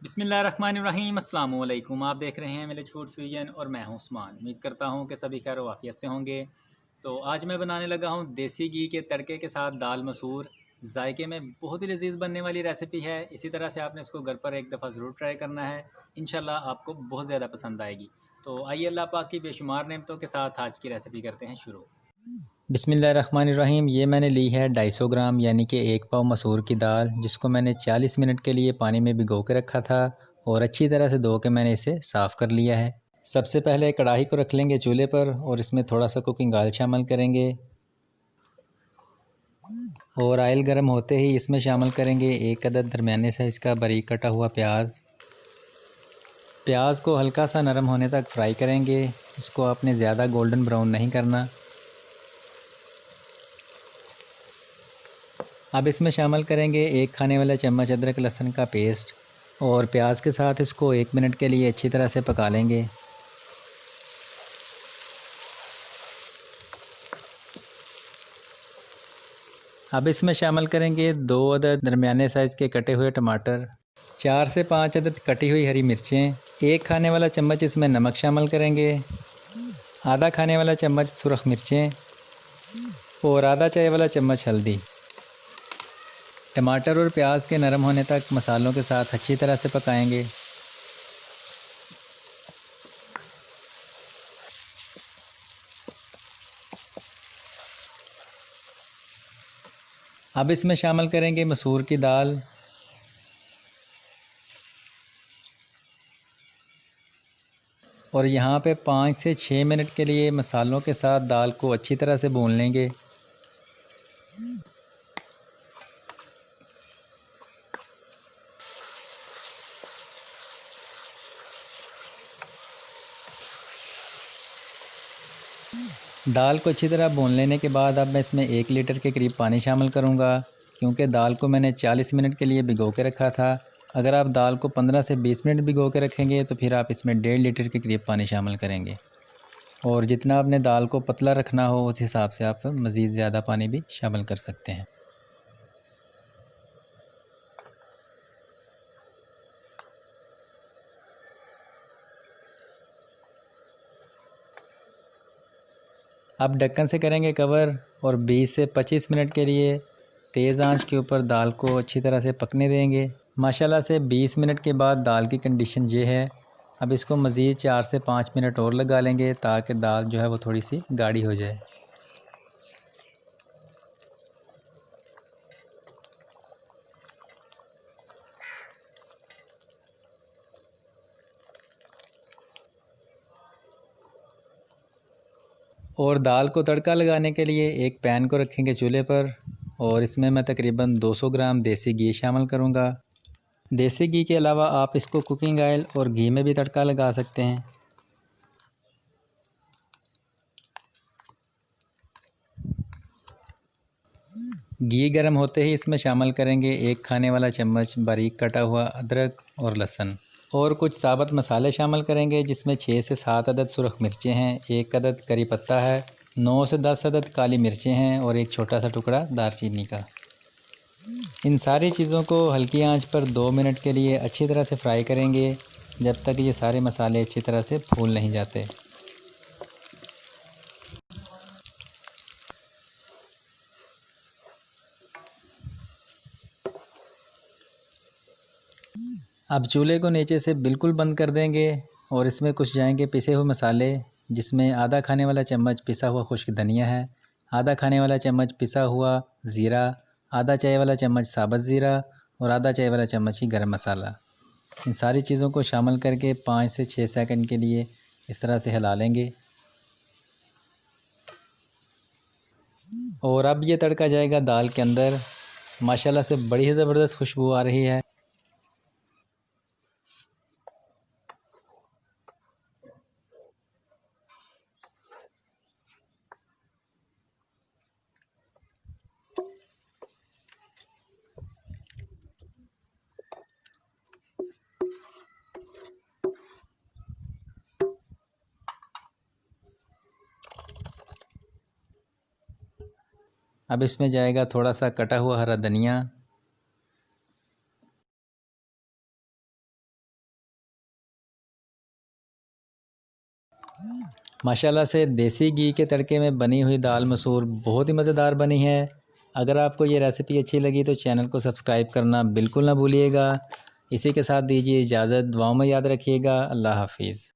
बिस्मिल्लाहिर्रहमानिर्रहीम अस्सलाम वालेकुम। आप देख रहे हैं विलेज फूड फ्यूजन और मैं हूं उस्मान। उम्मीद करता हूं कि सभी खैर वाफियत से होंगे। तो आज मैं बनाने लगा हूं देसी घी के तड़के के साथ दाल मसूर। जायके में बहुत ही लजीज बनने वाली रेसिपी है। इसी तरह से आपने इसको घर पर एक दफ़ा ज़रूर ट्राई करना है। इंशाल्लाह आपको बहुत ज़्यादा पसंद आएगी। तो आइए अल्लाह पाक की बेशुमार नेमतों के साथ आज की रेसिपी करते हैं शुरू। बिस्मिल्लाहिर्रहमानिर्रहीम। ये मैंने ली है 250 ग्राम यानी कि 1 पाव मसूर की दाल, जिसको मैंने 40 मिनट के लिए पानी में भिगो के रखा था और अच्छी तरह से धो के मैंने इसे साफ़ कर लिया है। सबसे पहले कढ़ाई को रख लेंगे चूल्हे पर और इसमें थोड़ा सा कुकिंग ऑयल शामिल करेंगे और ऑयल गर्म होते ही इसमें शामिल करेंगे 1 अदद दरमियाने साइज़ का बारीक कटा हुआ प्याज। प्याज को हल्का सा नरम होने तक फ्राई करेंगे। इसको आपने ज़्यादा गोल्डन ब्राउन नहीं करना। अब इसमें शामिल करेंगे 1 खाने वाला चम्मच अदरक लहसुन का पेस्ट और प्याज के साथ इसको 1 मिनट के लिए अच्छी तरह से पका लेंगे। अब इसमें शामिल करेंगे 2 अदद दरमियाने साइज़ के कटे हुए टमाटर, 4 से 5 अदद कटी हुई हरी मिर्चें, 1 खाने वाला चम्मच इसमें नमक शामिल करेंगे, आधा खाने वाला चम्मच सुरख मिर्चें और आधा चाय वाला चम्मच हल्दी। टमाटर और प्याज के नरम होने तक मसालों के साथ अच्छी तरह से पकाएंगे। अब इसमें शामिल करेंगे मसूर की दाल और यहाँ पे 5 से 6 मिनट के लिए मसालों के साथ दाल को अच्छी तरह से भून लेंगे। दाल को अच्छी तरह भून लेने के बाद अब मैं इसमें 1 लीटर के करीब पानी शामिल करूँगा, क्योंकि दाल को मैंने 40 मिनट के लिए भिगो के रखा था। अगर आप दाल को 15 से 20 मिनट भिगो के रखेंगे तो फिर आप इसमें 1.5 लीटर के करीब पानी शामिल करेंगे और जितना आपने दाल को पतला रखना हो उस हिसाब से आप मज़ीद ज़्यादा पानी भी शामिल कर सकते हैं। अब ढक्कन से करेंगे कवर और 20 से 25 मिनट के लिए तेज़ आंच के ऊपर दाल को अच्छी तरह से पकने देंगे। माशाल्लाह से 20 मिनट के बाद दाल की कंडीशन ये है। अब इसको मज़ीद 4 से 5 मिनट और लगा लेंगे ताकि दाल जो है वो थोड़ी सी गाढ़ी हो जाए। और दाल को तड़का लगाने के लिए एक पैन को रखेंगे चूल्हे पर और इसमें मैं तकरीबन 200 ग्राम देसी घी शामिल करूँगा। देसी घी के अलावा आप इसको कुकिंग ऑयल और घी में भी तड़का लगा सकते हैं। घी गर्म होते ही इसमें शामिल करेंगे 1 खाने वाला चम्मच बारीक कटा हुआ अदरक और लहसुन और कुछ साबुत मसाले शामिल करेंगे, जिसमें 6 से 7 अदद सुरख मिर्चें हैं, 1 अदद करी पत्ता है, 9 से 10 अदद काली मिर्चें हैं और एक छोटा सा टुकड़ा दालचीनी का। इन सारी चीज़ों को हल्की आंच पर 2 मिनट के लिए अच्छी तरह से फ्राई करेंगे, जब तक ये सारे मसाले अच्छी तरह से फूल नहीं जाते। अब चूल्हे को नीचे से बिल्कुल बंद कर देंगे और इसमें कुछ जाएंगे पिसे हुए मसाले, जिसमें आधा खाने वाला चम्मच पिसा हुआ खुश्क धनिया है, आधा खाने वाला चम्मच पिसा हुआ ज़ीरा, आधा चाय वाला चम्मच साबुत ज़ीरा और आधा चाय वाला चम्मच ही गरम मसाला। इन सारी चीज़ों को शामिल करके 5 से 6 सेकंड के लिए इस तरह से हिला लेंगे और अब ये तड़का जाएगा दाल के अंदर। माशाल्लाह से बड़ी ज़बरदस्त खुशबू आ रही है। अब इसमें जाएगा थोड़ा सा कटा हुआ हरा धनिया माशाल्लाह से देसी घी के तड़के में बनी हुई दाल मसूर बहुत ही मज़ेदार बनी है। अगर आपको ये रेसिपी अच्छी लगी तो चैनल को सब्सक्राइब करना बिल्कुल ना भूलिएगा। इसी के साथ दीजिए इजाज़त, दुआओं में याद रखिएगा। अल्लाह हाफिज़।